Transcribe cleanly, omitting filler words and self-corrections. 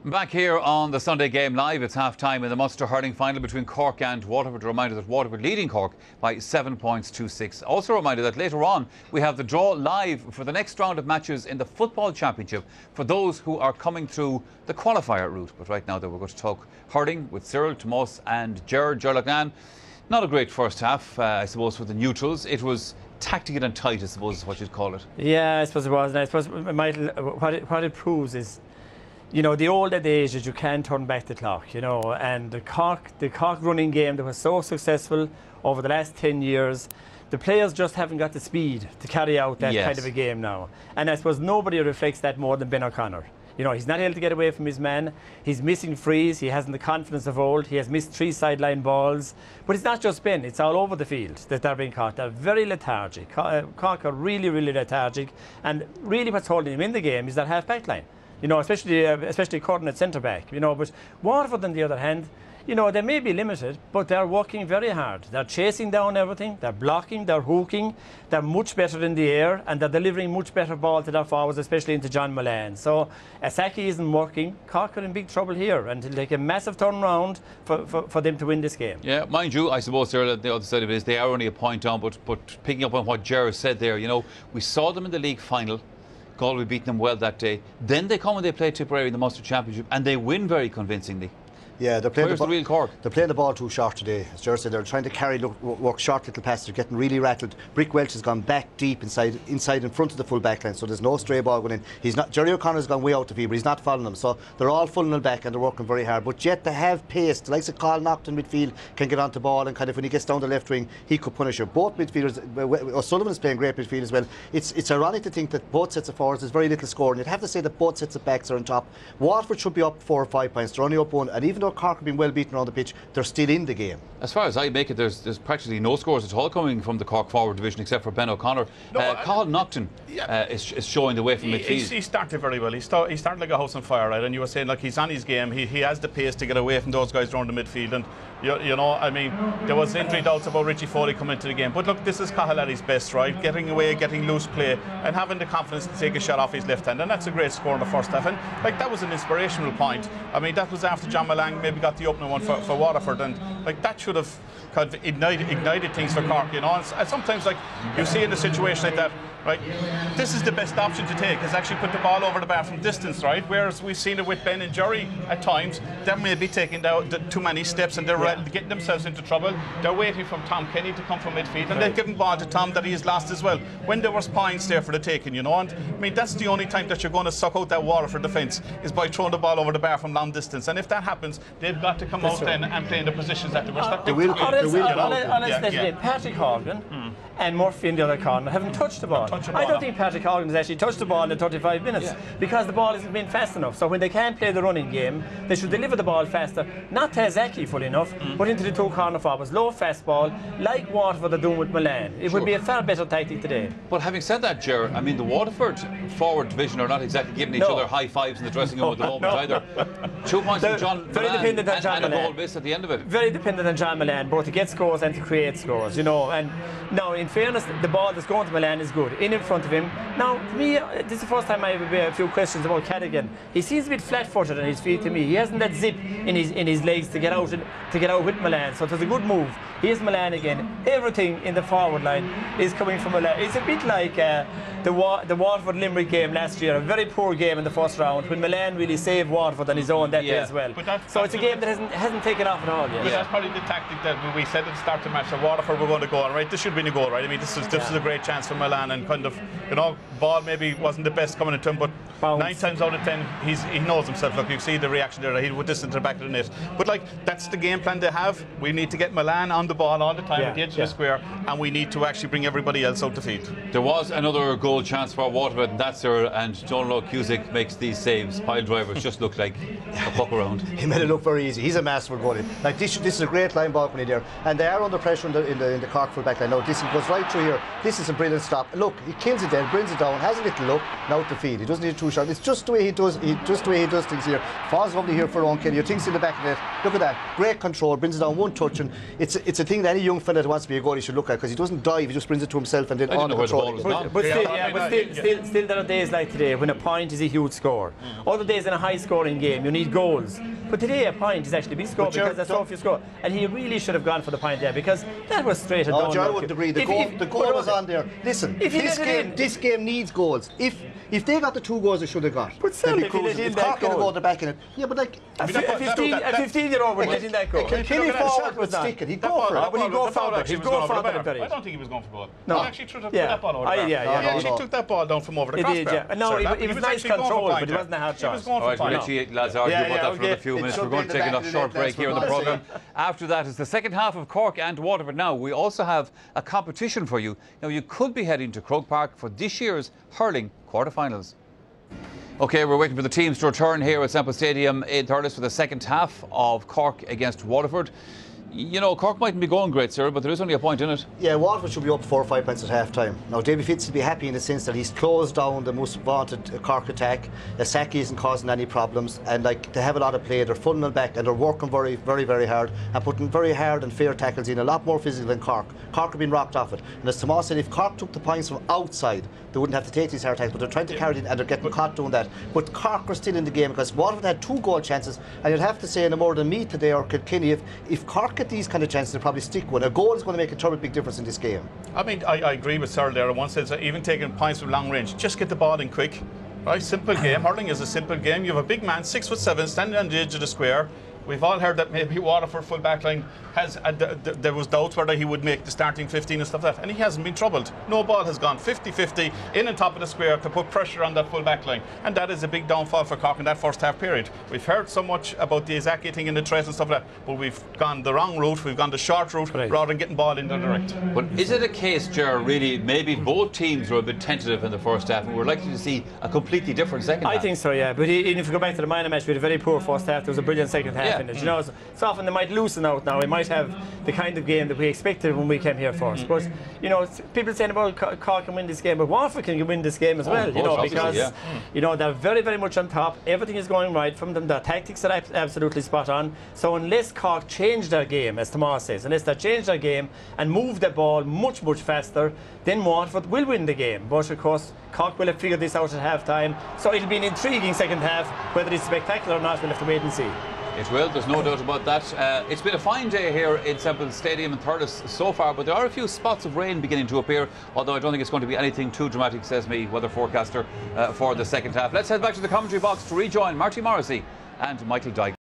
Back here on the Sunday Game Live, it's half-time in the Munster hurling final between Cork and Waterford. A reminder that Waterford leading Cork by 7 points to 6. Also a reminder that later on we have the draw live for the next round of matches in the Football Championship for those who are coming through the qualifier route. But right now, though, we're going to talk hurling with Cyril, Tomas and Ger Lagnan. Not a great first half, I suppose, for the neutrals. It was tactical and tight, I suppose, is what you'd call it. Yeah, I suppose it was. And I suppose what it proves is, you know, the old adage is you can't turn back the clock, you know, and the Cork running game that was so successful over the last 10 years, the players just haven't got the speed to carry out that kind of a game now. And I suppose nobody reflects that more than Ben O'Connor. You know, he's not able to get away from his man. He's missing frees. He hasn't the confidence of old. He has missed 3 sideline balls. But it's not just Ben. It's all over the field that they're being caught. They're very lethargic. Cork are really, really lethargic. And really what's holding him in the game is that half-back line. You know, especially Curtin at centre-back. You know, but Waterford, on the other hand, you know, they may be limited, but they're working very hard. They're chasing down everything, they're blocking, they're hooking, they're much better in the air, and they're delivering much better ball to their forwards, especially into John Mullane. So, Asaki isn't working. Cork are in big trouble here, and it'll take a massive turnaround for them to win this game. Yeah, mind you, I suppose, Sarah, the other side of it is they are only a point down, but picking up on what Gerard said there, you know, we saw them in the league final. Galway beating them well that day. Then they come and they play Tipperary in the Munster Championship, and they win very convincingly. Yeah, they're playing the real Cork? They're playing the ball too short today. As Gerard said, they're trying to work short little passes. They're getting really rattled. Brick Welch has gone back deep inside in front of the full back line, so there's no stray ball going in. Jerry O'Connor's gone way out the field, but he's not following them. So they're all funneled back and they're working very hard. But yet they have pace. The likes of Carl Naughton midfield can get onto ball, and kind of when he gets down the left wing, he could punish her. Both midfielders, O'Sullivan's playing great midfield as well. It's ironic to think that both sets of forwards, there's very little scoring. You'd have to say that both sets of backs are on top. Waterford should be up 4 or 5 points. They're only up 1, and even though Cork have been well beaten around the pitch, they're still in the game. As far as I make it, there's practically no scores at all coming from the Cork forward division except for Ben O'Connor. Carl Naughton is showing the way from midfield. He started very well. He started like a house on fire, right? And you were saying, like, he's on his game. He has the pace to get away from those guys around the midfield. And you know, I mean, there was injury doubts about Richie Foley coming into the game. But look, this is Cathal at his best, right? Getting away, getting loose play, and having the confidence to take a shot off his left hand. And that's a great score in the first half. And like, that was an inspirational point. I mean, that was after John Mullane maybe got the opening one for Waterford, and like that should have kind of ignited things for Cork, you know. And sometimes, like, you see in a situation like that, right, this is the best option to take, is actually put the ball over the bar from distance, right? Whereas we've seen it with Ben and Jerry at times, they may be taking too many steps and they're getting themselves into trouble. They're waiting for Tom Kenny to come from midfield, and they're giving ball to Tom that he has lost as well, when there was points there for the taking, you know. And I mean, that's the only time that you're going to suck out that Waterford defence, is by throwing the ball over the bar from long distance. And if that happens, they've got to come out then and play in the positions that they were Patrick Horgan and Murphy in the other corner haven't touched the ball. I don't think Patrick Horgan has actually touched the ball in the 35 minutes because the ball isn't been fast enough. So when they can't play the running game, they should deliver the ball faster, not to Zaki full enough, but into the 2 corner forwards, low fast ball, like Waterford are doing with Mullane. It would be a far better tactic today. But having said that, Ger, I mean, the Waterford forward division are not exactly giving each other high fives in the dressing room at the moment either. 2 points from John Mullane and a goal miss at the end of it. Very dependent on John Mullane, both to get scores and to create scores, you know. And now, in fairness, the ball that's going to Mullane is good, in front of him. Now, to me, this is the first time I have a few questions about Cadigan. He seems a bit flat-footed on his feet to me. He hasn't that zip in his legs to get out with Mullane. So it was a good move. Here's Mullane again. Everything in the forward line is coming from Mullane. It's a bit like the Waterford Limerick game last year, a very poor game in the first round, when Mullane really saved Waterford on his own that day as well. So it's a game that hasn't taken off at all yet. But that's probably the tactic that we said at the start of the match, that Waterford were going to go on, right? This should be a goal, right? I mean, this is a great chance for Mullane, and kind of, you know, ball maybe wasn't the best coming into him, but 9 times out of 10 he knows himself. Look, you see the reaction there, he would distance to the back of the net. But like, that's the game plan they have. We need to get Mullane on the ball all the time at the edge of the square, and we need to actually bring everybody else out the field. There was another goal chance for Waterford, and that's there, and John Cusick makes these saves. Pile drivers just look like a puck around. He made it look very easy. He's a masterful goalie. Like, this is a great line ball when there, and they are under pressure in the Cork full back line. Now this goes right through here. This is a brilliant stop. Look, he kills it then, brings it down, has a little look, now to feed. He doesn't need 2 shots. It's just the way he does. Just the way he does things here. Falls lovely here for Owen Kelly. Thinks in the back of it. Look at that. Great control. Brings it down 1 touch, and it's a thing that any young fella that wants to be a goalie should look at, because he doesn't dive. He just brings it to himself and then on the control. But still, but still there are days like today when a point is a huge score. Other days in a high-scoring game, you need goals. But today a point is actually a big score because that's how few score. And he really should have gone for the point there because that was straight and down. I wouldn't agree. The goal was on there. Listen, this game needs goals. If they got the 2 goals they should have got, but still, if Cork can go, they're back in it. Yeah, but like a 15-year-old would let in that goal. Kilkenny forward would stick it. He'd go for it. But he'd go further. He'd go further. I don't think he was going for ball. No. He actually threw that ball over the He actually took that ball down from over the crossbar. No, it was nice control, but it wasn't a hard shot. He was going for All right, we'll let you lads argue about that for a few minutes. We're going to take a short break here on the programme. After that is the second half of Cork and Waterford. Now, we also have a competition for you. Now, you could be heading to Croke Park for this year's hurling quarterfinals. OK, we're waiting for the teams to return here at Semple Stadium in Thurles for the second half of Cork against Waterford. You know, Cork mightn't be going great, sir, but there is only a point in it. Yeah, Waterford should be up 4 or 5 points at half time. Now, Davy Fitz will be happy in the sense that he's closed down the most vaunted Cork attack. Saki isn't causing any problems, and like they have a lot of play. They're funneling back and they're working very, very, very hard and putting very hard and fair tackles in, a lot more physical than Cork. Cork have been rocked off it. And as Tomas said, if Cork took the points from outside, they wouldn't have to take these hard attacks, but they're trying to carry it in and they're getting caught doing that. But Cork are still in the game because Waterford had 2 goal chances, and you'd have to say no more than me today or Kilkenny, if Cork get these kind of chances, they'll probably stick one. A goal is going to make a terrible big difference in this game. I mean, I agree with Sarah there. One says even taking points from long range, just get the ball in quick. Right, simple game. Hurling is a simple game. You have a big man, 6'7", standing on the edge of the square. We've all heard that maybe Waterford full back line has there was doubts whether he would make the starting 15 and stuff like that, and he hasn't been troubled. No ball has gone 50-50 in and top of the square to put pressure on that full back line, and that is a big downfall for Cork in that first half period. We've heard so much about the Izaki thing in the trace and stuff like that, but we've gone the wrong route. We've gone the short route rather than getting ball in the direct. But is it a case, Ger, really, maybe both teams were a bit tentative in the first half and we're likely to see a completely different second half? I think so, yeah. But even if you go back to the minor match, we had a very poor first half. There was a brilliant second half in it. You know, so often they might loosen out now. We might have the kind of game that we expected when we came here first. But you know, people saying about Cork can win this game, but Waterford can win this game as well. You know, because you know they're very, very much on top. Everything is going right from them. Their tactics are absolutely spot on. So unless Cork change their game, as Tomas says, unless they change their game and move the ball much, much faster, then Waterford will win the game. But of course, Cork will have figured this out at half time. So it'll be an intriguing second half. Whether it's spectacular or not, we'll have to wait and see. It will, there's no doubt about that. It's been a fine day here in Semple Stadium in Thurles so far, but there are a few spots of rain beginning to appear, although I don't think it's going to be anything too dramatic, says me, weather forecaster, for the second half. Let's head back to the commentary box to rejoin Marty Morrissey and Michael Dyke.